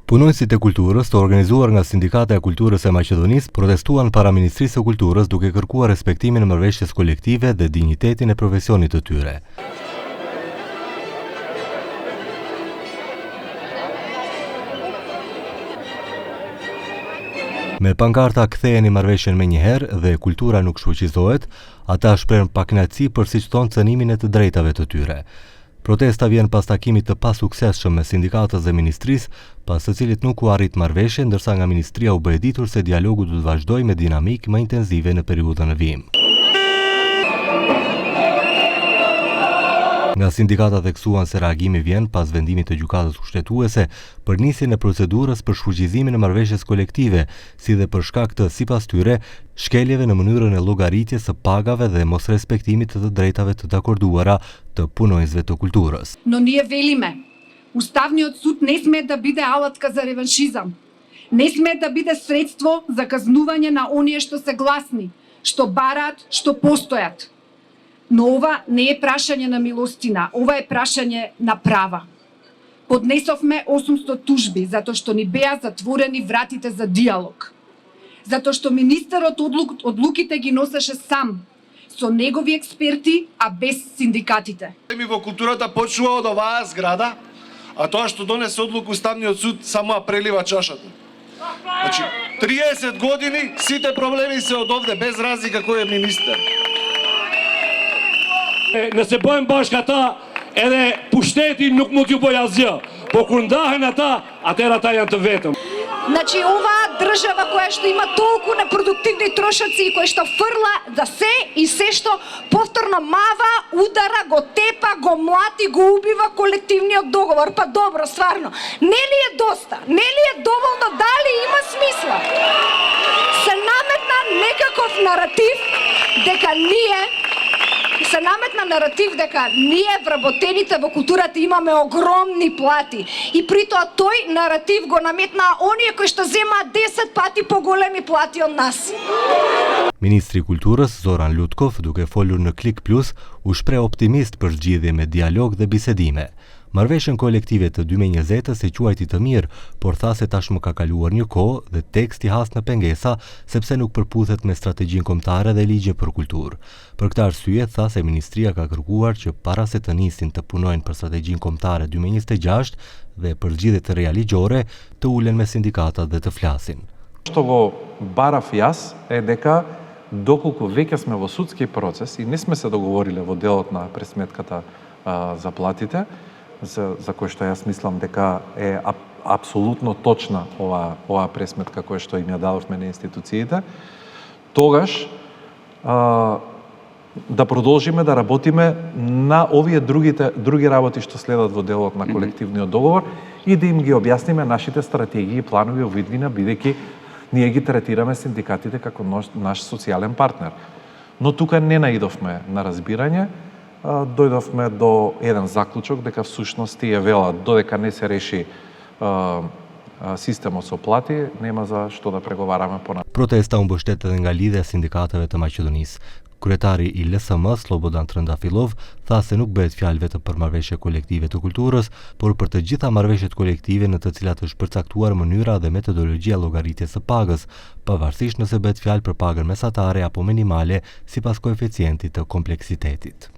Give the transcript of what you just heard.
Punonjësit e kulturës, të organizuar nga Sindikata e Kulturës e Maqedonisë, protestuan para Ministrisë së Kulturës duke kërkuar respektimin e marrëveshjes kolektive dhe dinjitetin e profesionit të tyre. Me pankarta "Ktheheni marrëveshjen menjëherë" dhe "Kultura nuk shfuqizohet", ata shprehën pakënaqësi për siç thonë cënimin e të drejtave të tyre. Protesta vjen pas takimit të pasuksesshëm me sindikatës dhe ministrisë, pas së cilit nuk u arrit marrëveshje, ndërsa nga ministria u bë e ditur se dialogu do të vazhdojë me dinamikë më intenzive në periudhën e vijim. Nga sindikata theksuan se reagimi vjen pas vendimit të gjykatës kushtetuese për nisjen e procedurës për shfuqizimin e marrëveshjes kolektive, si dhe për shkak të, sipas tyre, shkeljeve në mënyrën e llogaritjes së pagave dhe mosrespektimit të drejtave të takorduara të punonjësve të kulturës. Но ние велиме, Уставниот суд не sme да биде алатка за реваншизам. Не sme да биде средство за казнување на оние што се гласни, што бараат, што постојат. Но ова не е прашање на милостина, ова е прашање на права. Поднесовме 800 тужби затоа што ни беа затворени вратите за диалог. Затоа што министерот одлуките ги носеше сам, со негови експерти, а без синдикатите. Ми во културата почнува од оваа зграда, а тоа што донесе одлука Уставниот суд само прелива чашата. Значи, 30 години сите проблеми се од овде, без разлика кој е министер. Nëse bëjmë bashkë ata, edhe pushteti nuk mund t'ju bëj asgjë. Po kur ndahen ата, atëherë ata janë të vetëm. Значи оваа држава која што има толку непродуктивни трошоци и која што фрла за се и се што повторно мава, удара, го тепа, го млати, го убива колективниот договор. Па добро, стварно. Не ли е доста? Не ли е доволно? Дали има смисла? Се наметна некаков наратив дека ние вработените во културата имаме огромни плати и при тоа тој наратив го наметнаа оние кои што земаат 10 пати поголеми плати од нас. Ministri i Kulturës Zoran Lutkov, duke folur në Klik Plus, u shpreh optimist për zgjidhje me dialog dhe bisedime. Marrëveshjen kolektive të 2020-s e quajti të mirë, por tha se tashmë ka kaluar një kohë dhe teksti has në pengesa sepse nuk përputhet me strategjinë kombëtare dhe ligje për kulturë. Për këtë arsye tha se ministria ka kërkuar që para se të nisin të punojnë për strategjinë kombëtare 2026 dhe për zgjidhje të reja ligjore, të ulen me sindikatat dhe të flasin. Што го барав јас е дека доколку веќе сме во судски процес и не сме се договориле во делот на пресметката за платите, за кој што јас мислам дека е апсолутно точна оваа пресметка која што им ја дадовме на институциите, тогаш да продолжиме да работиме на овие други работи што следат во делот на колективниот договор и да им ги објасниме нашите стратегии и планови во иднина, бидејќи ние ги третираме синдикатите како наш социјален партнер. Но тука не наидовме на разбирање, дојдовме до еден заклучок дека всушност тие велат додека не се реши системот со плати, нема за што да преговараме понатаму. Protesta u mbështet edhe nga lidhja e sindikatave të Maqedonisë. Kryetari i LSM, Slobodan Trëndafillov, tha se nuk bëhet fjalë vetëm për marrëveshje kolektive të kulturës, por për të gjitha marrëveshjet kolektive në të cilat është përcaktuar mënyra dhe metodologjia llogaritjes së pagës, pavarësisht nëse bëhet fjalë për pagën mesatare apo minimale sipas koeficientit të kompleksitetit.